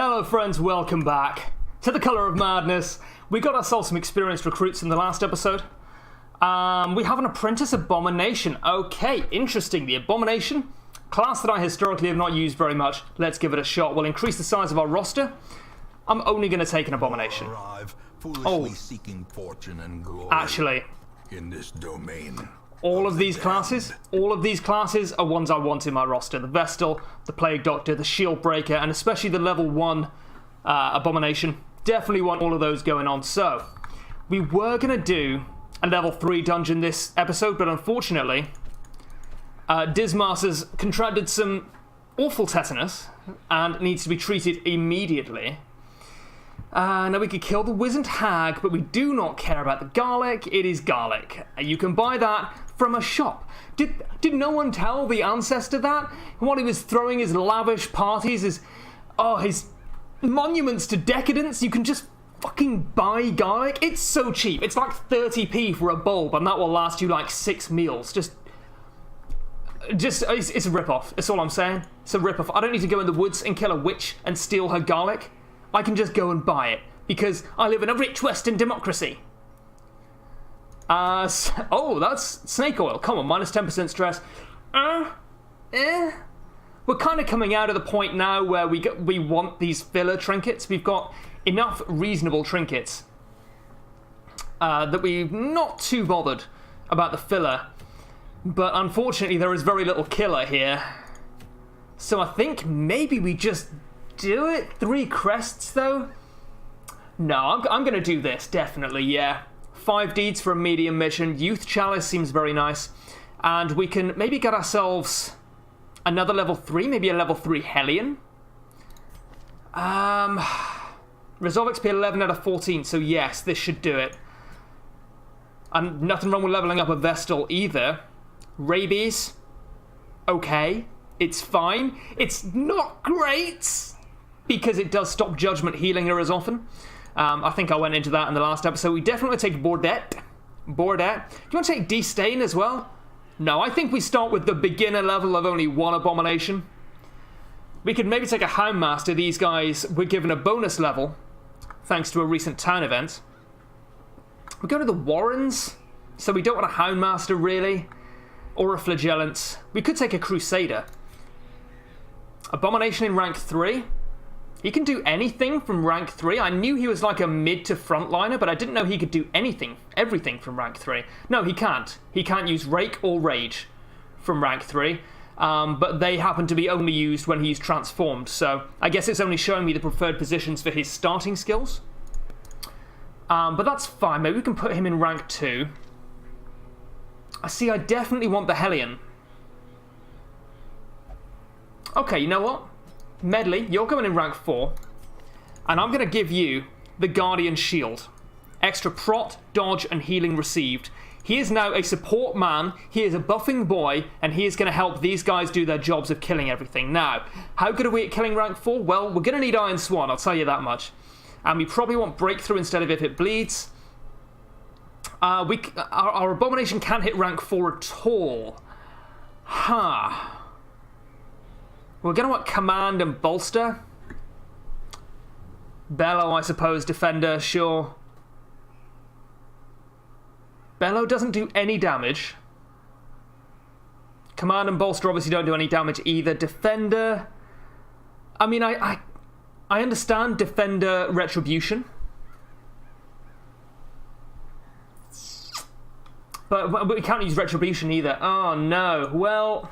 Hello friends, welcome back to the Colour of Madness. We got ourselves some experienced recruits in the last episode. We have an Apprentice Abomination. Okay, interesting. The Abomination, class that I historically have not used very much. Let's give it a shot. We'll increase the size of our roster. I'm only going to take an Abomination. Seeking fortune and glory actually, in this domain. all of these classes are ones I want in my roster. The Vestal, the Plague Doctor, the Shield Breaker, and especially the level 1 Abomination. Definitely want all of those going on. So, we were going to do a level 3 dungeon this episode, but unfortunately, Dismas contracted some awful tetanus and needs to be treated immediately. Now we could kill the Wizened Hag, but we do not care about the garlic. It is garlic. You can buy that from a shop. Did no one tell the ancestor that? While he was throwing his lavish parties, his monuments to decadence, you can just fucking buy garlic. It's so cheap. It's like 30p for a bulb, and that will last you like 6 meals. It's a rip-off. That's all I'm saying. It's a rip-off. I don't need to go in the woods and kill a witch and steal her garlic. I can just go and buy it, because I live in a rich Western democracy. Oh, that's snake oil. Come on, minus 10% stress. We're kind of coming out of the point now where we want these filler trinkets. We've got enough reasonable trinkets that we're not too bothered about the filler. But unfortunately, there is very little killer here. So I think maybe we just do it. 3 crests, though? No, I'm going to do this, definitely, yeah. 5 deeds for a medium mission. Youth Chalice seems very nice. And we can maybe get ourselves another level 3, maybe a level 3 Hellion. Resolve XP 11 out of 14, so yes, this should do it. And nothing wrong with leveling up a Vestal either. Rabies, okay, it's fine. It's not great, because it does stop Judgment healing her as often. I think I went into that in the last episode. We definitely take Bordet. Do you want to take Disdain as well? No, I think we start with the beginner level of only 1 Abomination. We could maybe take a Houndmaster. These guys were given a bonus level, thanks to a recent town event. We go to the Warrens, so we don't want a Houndmaster really, or a Flagellant. We could take a Crusader. Abomination in rank 3. He can do anything from rank 3. I knew he was like a mid to frontliner, but I didn't know he could do everything from rank 3. No, he can't. He can't use Rake or Rage from rank 3, but they happen to be only used when he's transformed, so I guess it's only showing me the preferred positions for his starting skills. But that's fine. Maybe we can put him in rank 2. I definitely want the Hellion. Okay, you know what? Medley, you're going in rank 4, and I'm going to give you the Guardian Shield. Extra prot, dodge, and healing received. He is now a support man, he is a buffing boy, and he is going to help these guys do their jobs of killing everything. Now, how good are we at killing rank 4? Well, we're going to need Iron Swan, I'll tell you that much. And we probably want Breakthrough instead of If It Bleeds. Our Abomination can't hit rank 4 at all. Huh. We're going to want Command and Bolster. Bellow, I suppose. Defender, sure. Bellow doesn't do any damage. Command and Bolster obviously don't do any damage either. Defender... I mean, I understand Defender Retribution. But we can't use Retribution either. Oh, no. Well...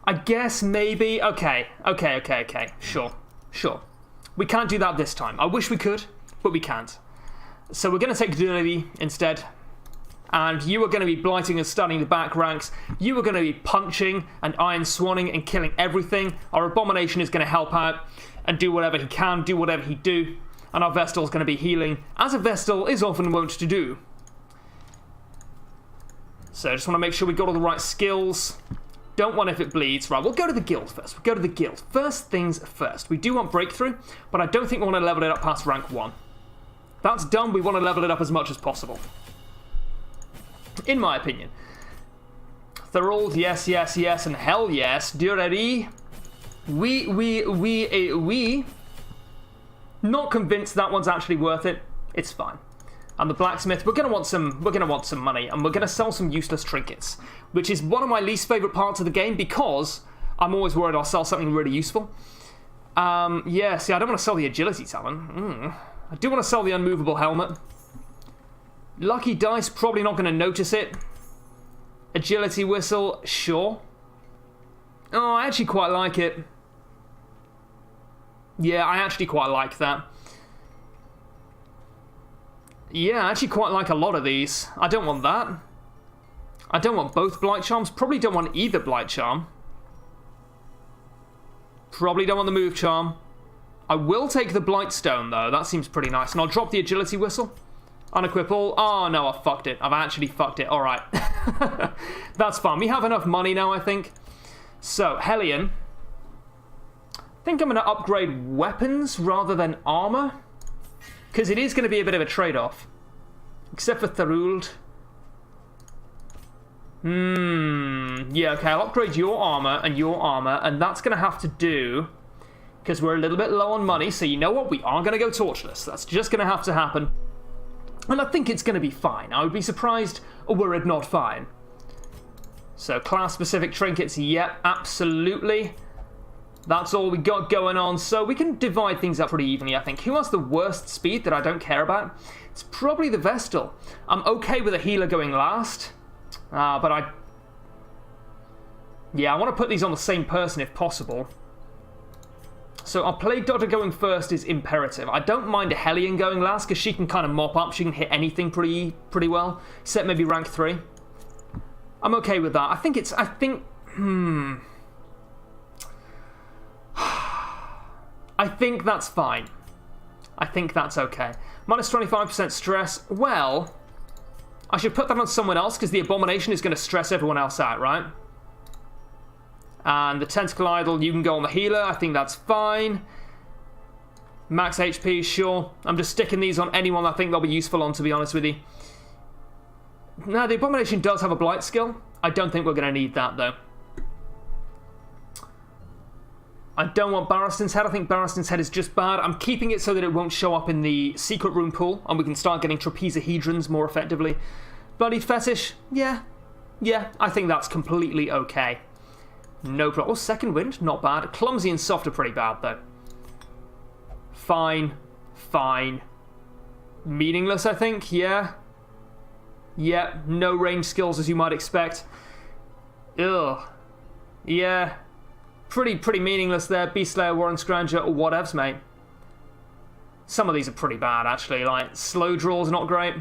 I guess maybe... Okay. Sure. We can't do that this time. I wish we could, but we can't. So we're going to take Derby instead. And you are going to be blighting and stunning the back ranks. You are going to be punching and Iron Swanning and killing everything. Our Abomination is going to help out and do whatever he can, do whatever he do. And our Vestal is going to be healing, as a Vestal is often wont to do. So I just want to make sure we got all the right skills. Don't want If It Bleeds. Right, we'll go to the guild first. First things first. We do want Breakthrough, but I don't think we want to level it up past rank 1. That's done. We want to level it up as much as possible. In my opinion. Thorold, yes, and hell yes. Dureri. We not convinced that one's actually worth it. It's fine. And the blacksmith, we're gonna want some money, and we're gonna sell some useless trinkets, which is one of my least favorite parts of the game because I'm always worried I'll sell something really useful. Yeah, see, I don't want to sell the agility talent. I do want to sell the unmovable helmet. Lucky dice, probably not going to notice it. Agility whistle, sure. Oh, I actually quite like it. Yeah, I actually quite like that. Yeah, I actually quite like a lot of these. I don't want that. I don't want both Blight Charms. Probably don't want either Blight Charm. Probably don't want the Move Charm. I will take the Blight Stone, though. That seems pretty nice. And I'll drop the Agility Whistle. Unequip all. Oh, no, I fucked it. I've actually fucked it. All right. That's fine. We have enough money now, I think. So, Hellion. I think I'm going to upgrade weapons rather than armor. Because it is going to be a bit of a trade-off. Except for Tharuld. Yeah, okay, I'll upgrade your armor, and that's going to have to do, because we're a little bit low on money, so you know what? We are going to go torchless. That's just going to have to happen. And I think it's going to be fine. I would be surprised were it not fine. So, class-specific trinkets, yep, absolutely. That's all we got going on, so we can divide things up pretty evenly, I think. Who has the worst speed that I don't care about? It's probably the Vestal. I'm okay with a healer going last, but I want to put these on the same person if possible. So our Plague Doctor going first is imperative. I don't mind a Hellion going last, because she can kind of mop up. She can hit anything pretty well, except maybe rank 3. I'm okay with that. I think I think that's fine. I think that's okay. Minus 25% stress. Well, I should put that on someone else because the Abomination is going to stress everyone else out, right? And the Tentacle Idol, you can go on the healer. I think that's fine. Max HP, sure. I'm just sticking these on anyone I think they'll be useful on, to be honest with you. Now, the Abomination does have a Blight skill. I don't think we're going to need that, though. I don't want Barristan's Head. I think Barristan's Head is just bad. I'm keeping it so that it won't show up in the secret room pool, and we can start getting Trapezahedrons more effectively. Bloodied Fetish, yeah, I think that's completely okay. No problem. Oh, Second Wind, not bad. Clumsy and Soft are pretty bad, though. Fine. Meaningless, I think, yeah. Yeah, no range skills as you might expect. Ugh. Yeah. Pretty meaningless there. Beast Slayer, Warren Scrounger, or whatevs, mate. Some of these are pretty bad, actually. Like, Slow Draw's not great.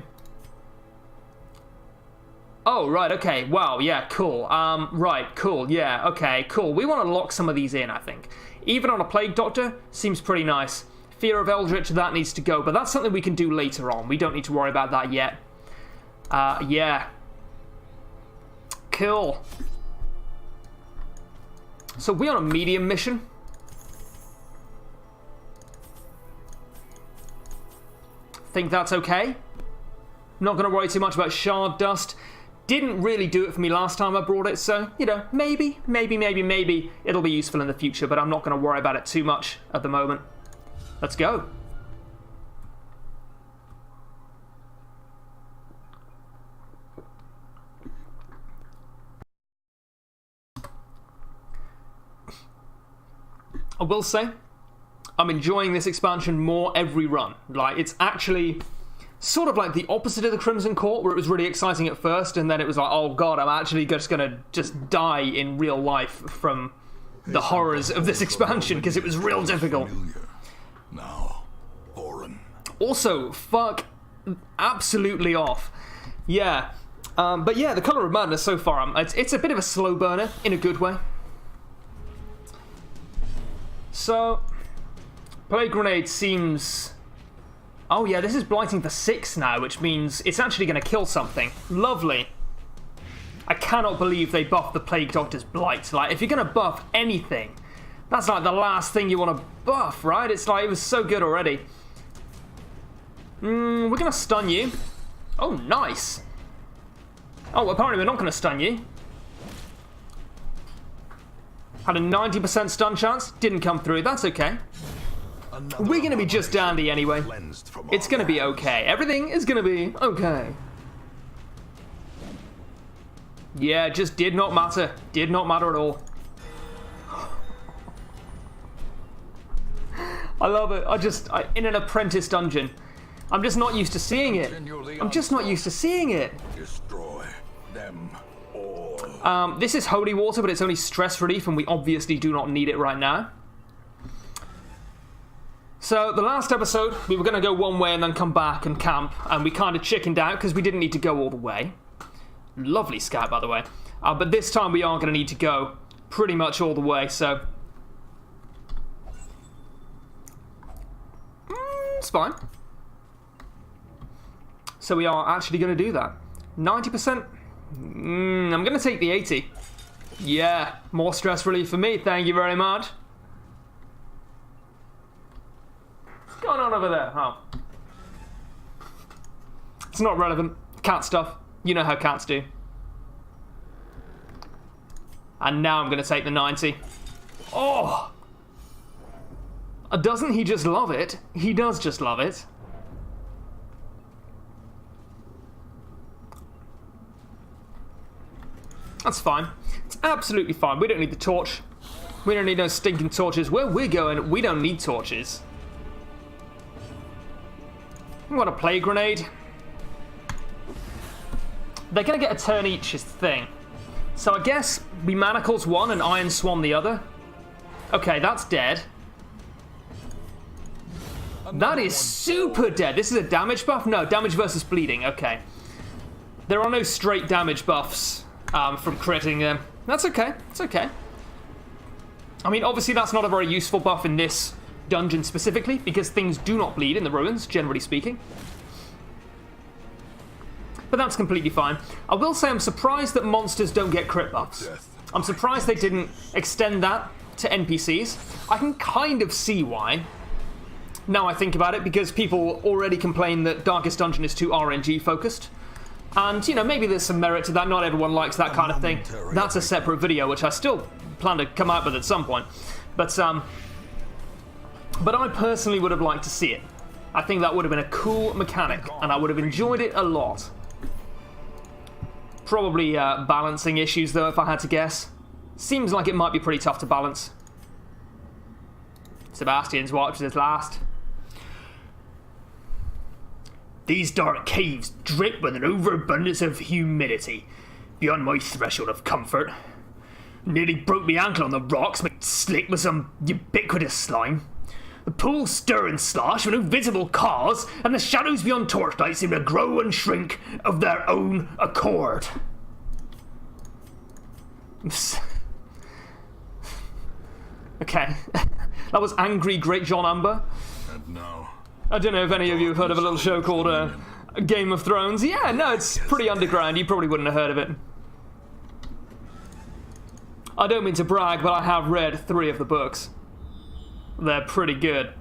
Oh, right, okay. Wow, yeah, cool. Right, cool, yeah, okay, cool. We want to lock some of these in, I think. Even on a Plague Doctor, seems pretty nice. Fear of Eldritch, that needs to go, but that's something we can do later on. We don't need to worry about that yet. Yeah. Cool. So we're on a medium mission. Think that's okay. Not going to worry too much about Shard Dust. Didn't really do it for me last time I brought it, so, you know, maybe it'll be useful in the future, but I'm not going to worry about it too much at the moment. Let's go. I will say, I'm enjoying this expansion more every run. Like, it's actually sort of like the opposite of the Crimson Court, where it was really exciting at first, and then it was like, oh god, I'm actually just gonna die in real life from the horrors of this expansion, because it was real difficult. Now, foreign. Also, fuck absolutely off. Yeah. But yeah, the Colour of Madness so far, it's a bit of a slow burner, in a good way. So, Plague Grenade seems... Oh yeah, this is blighting for 6 now, which means it's actually going to kill something. Lovely. I cannot believe they buffed the Plague Doctor's Blight. Like, if you're going to buff anything, that's like the last thing you want to buff, right? It's like, it was so good already. We're going to stun you. Oh, nice. Oh, apparently we're not going to stun you. Had a 90% stun chance. Didn't come through. That's okay. We're going to be just dandy anyway. It's going to be okay. Everything is going to be okay. Yeah, it just did not matter. Did not matter at all. I love it. In an apprentice dungeon. I'm just not used to seeing it. I'm just not used to seeing it. Destroy them all. This is holy water, but it's only stress relief, and we obviously do not need it right now. So, the last episode, we were going to go one way and then come back and camp, and we kind of chickened out because we didn't need to go all the way. Lovely scout, by the way. But this time we are going to need to go pretty much all the way, so... it's fine. So we are actually going to do that. 90%? I'm going to take the 80. Yeah, more stress relief for me, thank you very much. What's going on over there? Oh. It's not relevant. Cat stuff. You know how cats do. And now I'm going to take the 90. Oh! Doesn't he just love it? He does just love it. That's fine. It's absolutely fine. We don't need the torch. We don't need no stinking torches. Where we're going, we don't need torches. What a plague grenade. They're going to get a turn each is the thing. So I guess we manacles one and iron swan the other. Okay, that's dead. That is super dead. This is a damage buff? No, damage versus bleeding. Okay. There are no straight damage buffs from critting them. That's okay. It's okay. I mean, obviously that's not a very useful buff in this dungeon specifically, because things do not bleed in the ruins, generally speaking. But that's completely fine. I will say I'm surprised that monsters don't get crit buffs. I'm surprised they didn't extend that to NPCs. I can kind of see why. Now I think about it, because people already complain that Darkest Dungeon is too RNG focused. And, you know, maybe there's some merit to that. Not everyone likes that kind of thing. That's a separate video, which I still plan to come out with at some point. But I personally would have liked to see it. I think that would have been a cool mechanic, and I would have enjoyed it a lot. Probably balancing issues, though, if I had to guess. Seems like it might be pretty tough to balance. Sebastian's watched his last. These dark caves drip with an overabundance of humidity, beyond my threshold of comfort. Nearly broke my ankle on the rocks, made slick with some ubiquitous slime. The pools stir and slosh for no visible cause, and the shadows beyond torchlight seem to grow and shrink of their own accord. Okay. That was Angry Great John Amber. And now, I don't know if any of you have heard of a little show called Game of Thrones. Yeah, no, it's pretty underground. You probably wouldn't have heard of it. I don't mean to brag, but I have read 3 of the books. They're pretty good.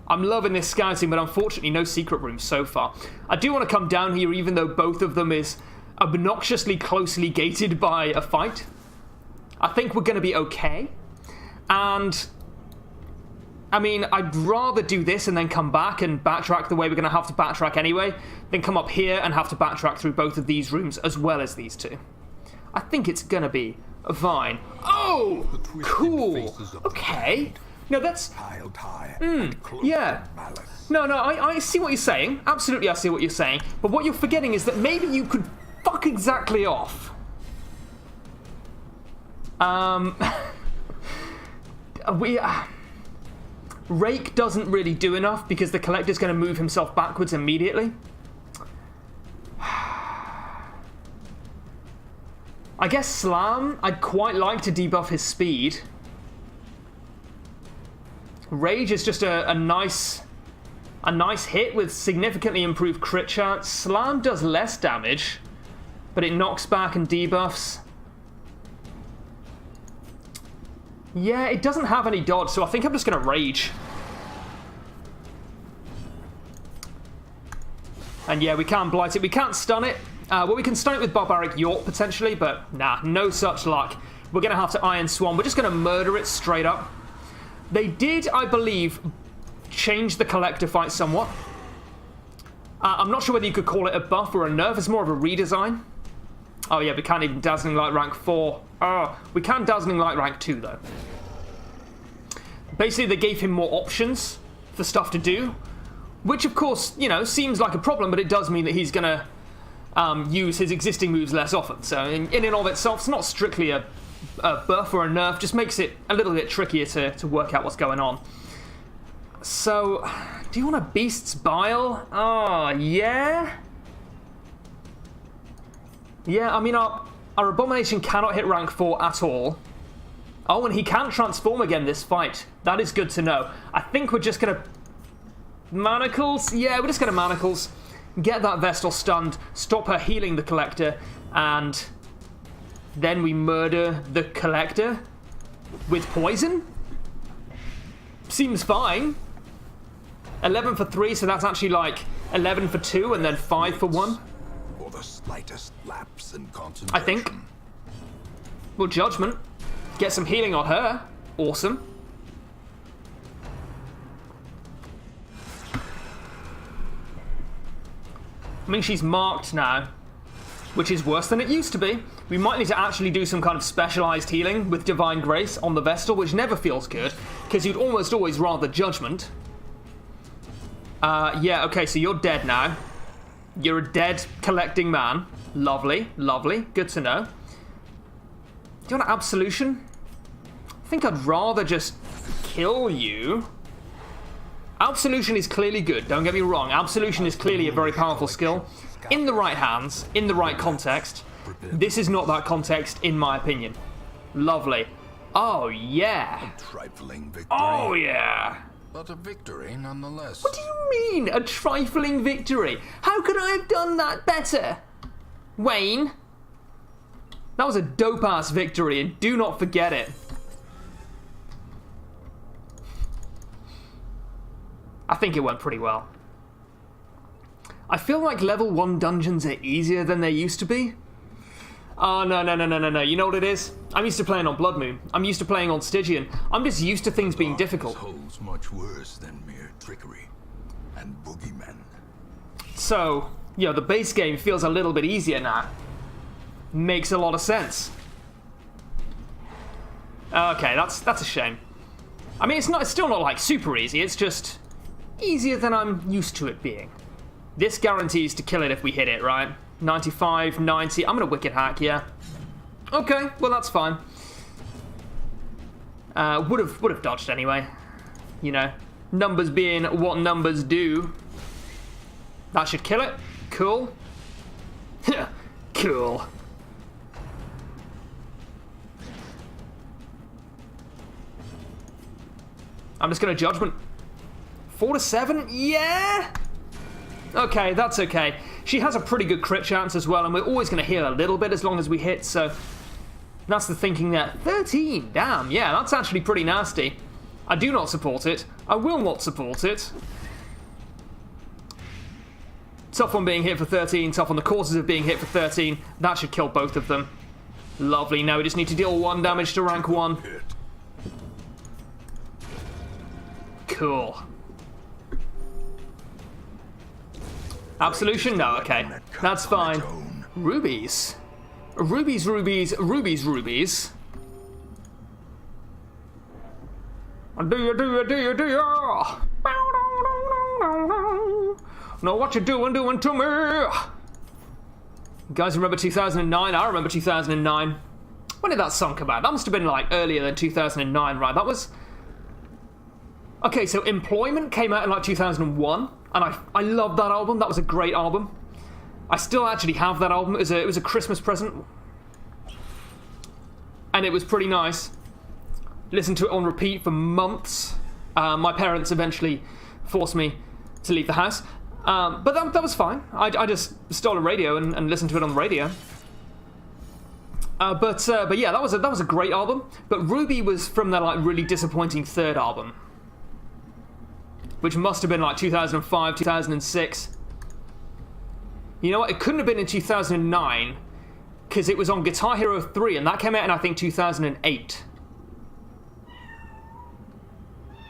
I'm loving this scouting, but unfortunately no secret rooms so far. I do want to come down here, even though both of them is obnoxiously closely gated by a fight. I think we're going to be okay. And I mean, I'd rather do this and then come back and backtrack the way we're going to have to backtrack anyway, than come up here and have to backtrack through both of these rooms as well as these two. I think it's going to be fine. Oh, cool. Okay. No, that's... yeah. No, I see what you're saying. Absolutely, I see what you're saying. But what you're forgetting is that maybe you could fuck exactly off. Rake doesn't really do enough because the Collector's going to move himself backwards immediately. I guess Slam, I'd quite like to debuff his speed. Rage is just a nice hit with significantly improved crit chance. Slam does less damage, but it knocks back and debuffs. Yeah, it doesn't have any dodge, so I think I'm just going to Rage. And yeah, we can't Blight it. We can't stun it. Well, we can stun it with Barbaric York, potentially, but nah, no such luck. We're going to have to Iron Swan. We're just going to murder it straight up. They did, I believe, change the Collector fight somewhat. I'm not sure whether you could call it a buff or a nerf. It's more of a redesign. Oh yeah, we can't even Dazzling Light rank 4. Oh, we can Dazzling Light rank 2 though. Basically, they gave him more options for stuff to do, which of course, you know, seems like a problem, but it does mean that he's gonna use his existing moves less often. So in and of itself, it's not strictly a buff or a nerf, just makes it a little bit trickier to work out what's going on. So, do you want a Beast's Bile? Oh, yeah? Yeah, I mean, our Abomination cannot hit rank 4 at all. Oh, and he can transform again this fight. That is good to know. I think we're just going to... Manacles? Yeah, we're just going to Manacles. Get that Vestal stunned, stop her healing the Collector, and then we murder the Collector with poison? Seems fine. 11 for 3, so that's actually like 11 for 2 and then 5 for 1. For the slightest lapse in concentration. I think. Well, Judgment. Get some healing on her. Awesome. I mean, she's marked now, which is worse than it used to be. We might need to actually do some kind of specialized healing with Divine Grace on the Vestal, which never feels good, because you'd almost always rather Judgment. Yeah, okay, so you're dead now. You're a dead collecting man. Lovely, lovely. Good to know. Do you want an Absolution? I think I'd rather just kill you. Absolution is clearly good, don't get me wrong. Absolution is clearly a very powerful skill. In the right hands, in the right context. This is not that context, in my opinion. Lovely. Oh, yeah. A trifling victory. Oh, yeah. But a victory nonetheless. What do you mean, a trifling victory? How could I have done that better? Wayne? That was a dope-ass victory, and do not forget it. I think it went pretty well. I feel like level 1 dungeons are easier than they used to be. Oh, no. You know what it is? I'm used to playing on Blood Moon. I'm used to playing on Stygian. I'm just used to things being difficult. Holds much worse than mere trickery and boogeymen. So, you know, the base game feels a little bit easier now. Makes a lot of sense. Okay, that's a shame. I mean, it's still not like super easy. It's just easier than I'm used to it being. This guarantees to kill it if we hit it, right? 95, 90. I'm gonna Wicked Hack, yeah. Okay, well that's fine. Would have dodged anyway. You know, numbers being what numbers do. That should kill it. Cool. Cool. I'm just gonna Judgment. 4 to 7? Yeah! Okay, that's okay. She has a pretty good crit chance as well, and we're always going to heal a little bit as long as we hit, so that's the thinking there. 13, damn, yeah, that's actually pretty nasty. I do not support it. I will not support it. Tough on being hit for 13, tough on the causes of being hit for 13. That should kill both of them. Lovely, now we just need to deal 1 damage to rank 1. Cool. Absolution? No, okay. That's fine. Rubies. Rubies. Do you? Know what you doing to me? You guys remember 2009? I remember 2009. When did that song come out? That must have been like earlier than 2009, right? That was... Okay, so Employment came out in like 2001, and I loved that album. That was a great album. I still actually have that album. It was a Christmas present, and it was pretty nice. Listened to it on repeat for months. My parents eventually forced me to leave the house, but that was fine. I just stole a radio and listened to it on the radio. But yeah, that was a great album. But Ruby was from their like really disappointing third album, which must have been like 2005, 2006. You know what? It couldn't have been in 2009 because it was on Guitar Hero 3, and that came out in, I think, 2008.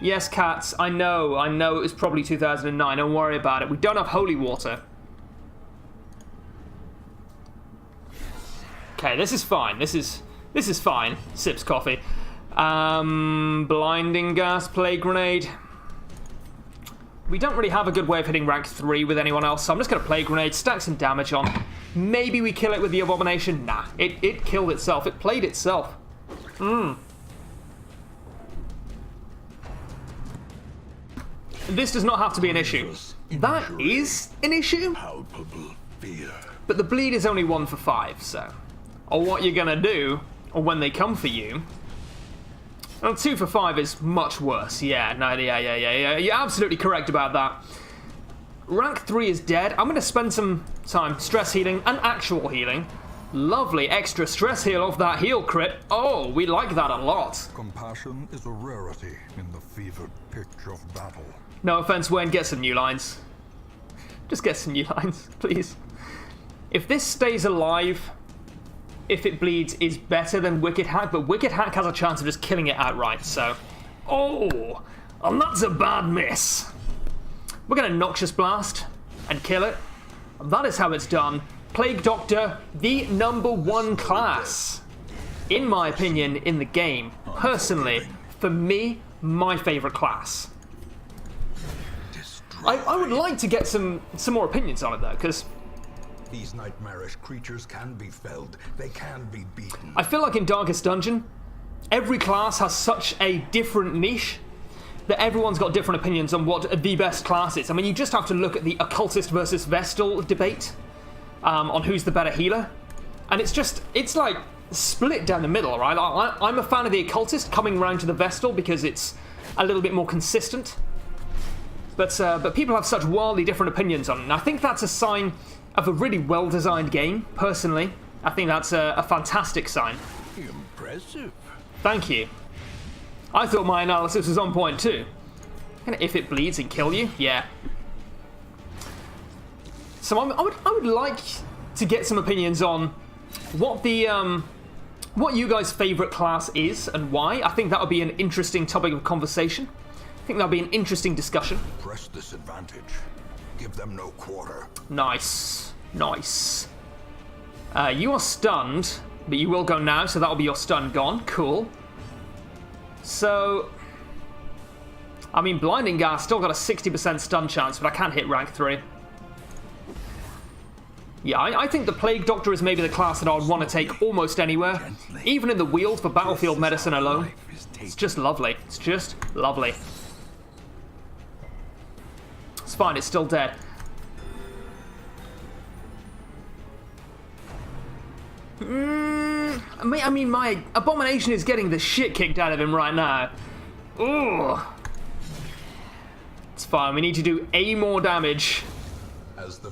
Yes, cats, I know it was probably 2009, don't worry about it. We don't have holy water. Okay, this is fine, this is fine. Sips coffee. Blinding gas, plague grenade. We don't really have a good way of hitting rank 3 with anyone else, so I'm just going to plague grenade, stack some damage on. Maybe we kill it with the abomination. Nah, it killed itself. It played itself. This does not have to be an issue. That is an issue. Palpable fear. But the bleed is only 1 for 5, so. Or what you're gonna do, or when they come for you. Well, 2 for 5 is much worse. Yeah, no, yeah. You're absolutely correct about that. Rank 3 is dead. I'm gonna spend some time stress healing and actual healing. Lovely extra stress heal off that heal crit. Oh, we like that a lot. Compassion is a rarity in the fevered pitch of battle. No offense, Wayne, get some new lines. Just get some new lines, please. If this stays alive, if it bleeds, is better than Wicked Hack, but Wicked Hack has a chance of just killing it outright, so. Oh, and that's a bad miss. We're gonna Noxious Blast and kill it. That is how it's done. Plague Doctor, the #1 class, in my opinion, in the game. Personally, for me, my favorite class. I would like to get some more opinions on it though, because These nightmarish creatures can be felled. They can be beaten. I feel like in Darkest Dungeon, every class has such a different niche that everyone's got different opinions on what the best class is. I mean, you just have to look at the Occultist versus Vestal debate on who's the better healer. And it's like split down the middle, right? I'm a fan of the Occultist coming round to the Vestal because it's a little bit more consistent. But people have such wildly different opinions on it. And I think that's a sign of a really well-designed game, personally. I think that's a fantastic sign. Impressive. Thank you. I thought my analysis was on point too. And if it bleeds and kill you, yeah. So I would like to get some opinions on what what you guys' favourite class is and why. I think that would be an interesting topic of conversation. I think that would be an interesting discussion. Press this advantage. Give them no quarter. Nice. Nice. You are stunned, but you will go now, so that'll be your stun gone. Cool. So, I mean, Blinding Gas still got a 60% stun chance, but I can't hit rank 3. Yeah, I think the Plague Doctor is maybe the class that I would want to take almost anywhere. Even in the Weald for Battlefield Medicine alone. It's just lovely. It's just lovely. It's fine, it's still dead. I mean, my Abomination is getting the shit kicked out of him right now. Ugh. It's fine, we need to do any more damage.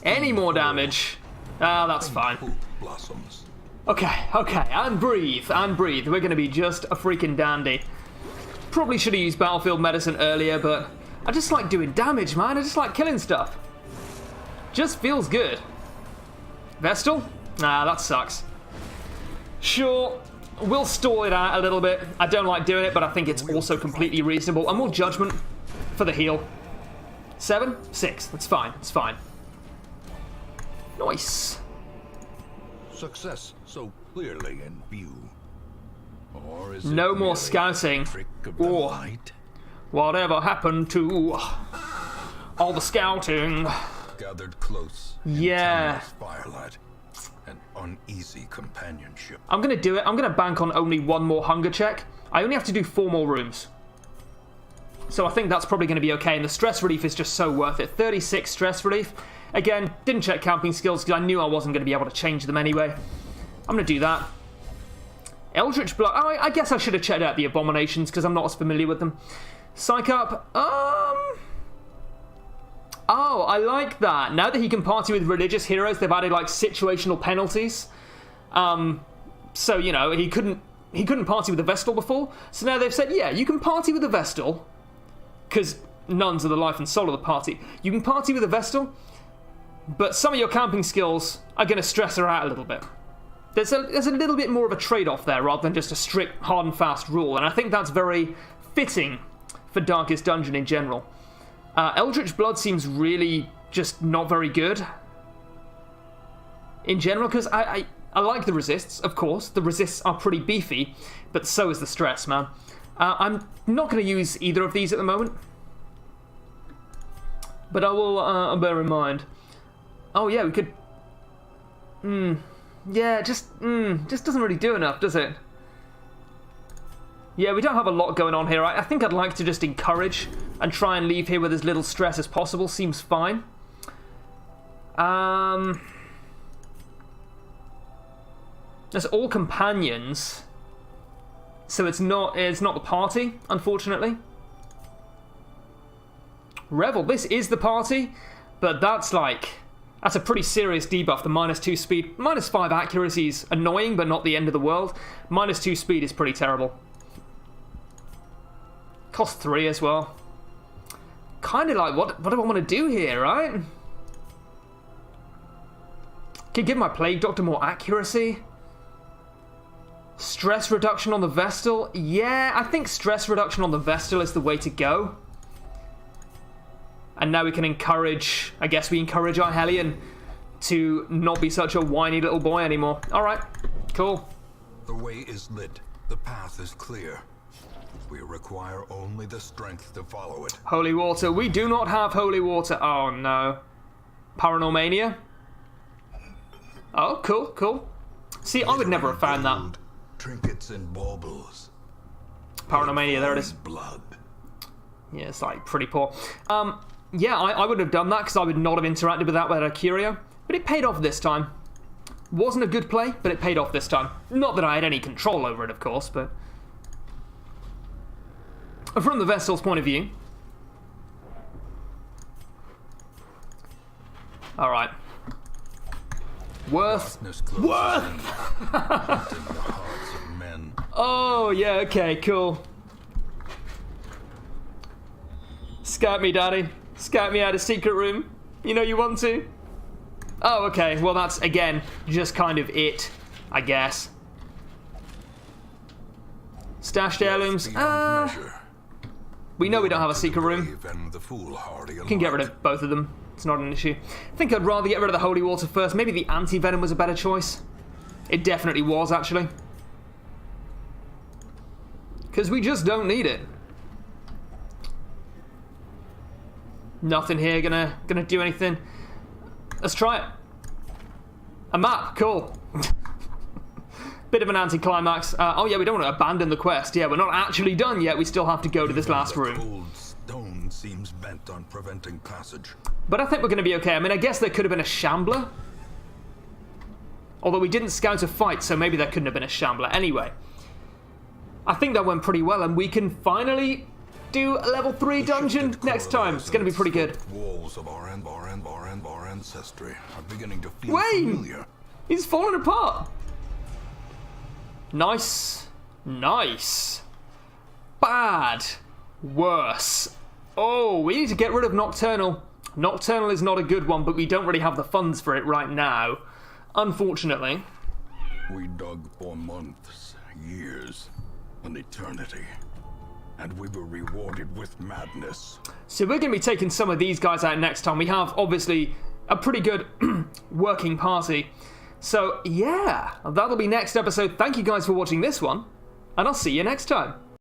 Any more damage. Ah, that's fine. Okay, and breathe, We're gonna be just a freaking dandy. Probably should have used Battlefield Medicine earlier, but I just like doing damage, man. I just like killing stuff. Just feels good. Vestal? Nah, that sucks. Sure, we'll stall it out a little bit. I don't like doing it, but I think it's also completely reasonable. And more Judgment for the heal. 7? 6. That's fine. It's fine. Nice. Success so clearly in view. Or is no it more merely scouting. a trick of the Or light? whatever happened to all the scouting? Gathered close. in Yeah. timeless firelight. An uneasy companionship. I'm gonna do it. I'm gonna bank on only one more hunger check. I only have to do 4 more rooms. So I think that's probably gonna be okay. And the stress relief is just so worth it. 36 stress relief. Again, didn't check camping skills because I knew I wasn't gonna be able to change them anyway. I'm gonna do that. Eldritch Blood. Oh, I guess I should have checked out the Abominations because I'm not as familiar with them. Psych Up. Oh, I like that. Now that he can party with religious heroes, they've added like situational penalties. So you know he couldn't party with a Vestal before. So now they've said, yeah, you can party with a Vestal because nuns are the life and soul of the party. You can party with a Vestal, but some of your camping skills are going to stress her out a little bit. There's a little bit more of a trade-off there rather than just a strict hard and fast rule, and I think that's very fitting for Darkest Dungeon in general. Eldritch Blood seems really just not very good in general, because I like the resists, of course. The resists are pretty beefy, but so is the stress, man. I'm not going to use either of these at the moment, but I will bear in mind. Oh yeah, we could... yeah, just doesn't really do enough, does it? Yeah, we don't have a lot going on here. I think I'd like to just encourage and try and leave here with as little stress as possible. Seems fine. There's all companions, so it's not the party, unfortunately. Revel, this is the party, but that's a pretty serious debuff. The -2 speed, -5 accuracy is annoying, but not the end of the world. -2 speed is pretty terrible. Cost 3 as well. Kind of like, what do I want to do here, right? Can give my Plague Doctor more accuracy. Stress reduction on the Vestal. Yeah, I think stress reduction on the Vestal is the way to go. And now we can encourage, I guess we encourage our Hellion to not be such a whiny little boy anymore. Alright, cool. The way is lit. The path is clear. We require only the strength to follow it. Holy water. We do not have holy water. Oh no. Paranormania? Oh, cool, cool. See, I would never have found that. Trinkets and baubles. Paranormania, there it is. Blood. Yeah, it's pretty poor. Yeah, I would have done that because I would not have interacted with that without a curio. But it paid off this time. Wasn't a good play, but it paid off this time. Not that I had any control over it, of course, but... From the Vestal's point of view. Alright. Worth. Oh, yeah, okay, cool. Scout me, Daddy. Scout me out of secret room. You know you want to. Oh, okay. Well, that's, again, just kind of it, I guess. Stashed heirlooms. We know we don't have a secret room. Can get rid of both of them. It's not an issue. I think I'd rather get rid of the holy water first. Maybe the anti-venom was a better choice. It definitely was, actually. Because we just don't need it. Nothing here gonna do anything. Let's try it. A map, cool. Bit of an anticlimax. Oh yeah, we don't want to abandon the quest. Yeah, we're not actually done yet. We still have to go to this last room. Cold stone seems bent on preventing passage. But I think we're going to be okay. I mean, I guess there could have been a shambler. Although we didn't scout a fight, so maybe there couldn't have been a shambler. Anyway, I think that went pretty well, and we can finally do a level 3 dungeon next time. It's going to be pretty good. Walls of our ancestry are beginning to feel Wayne! familiar. He's falling apart. Nice. Nice. Bad. Worse. Oh, we need to get rid of Nocturnal. Nocturnal is not a good one, but we don't really have the funds for it right now. Unfortunately. We dug for months, years, an eternity. And we were rewarded with madness. So we're going to be taking some of these guys out next time. We have, obviously, a pretty good working party. So, yeah, that'll be next episode. Thank you guys for watching this one, and I'll see you next time.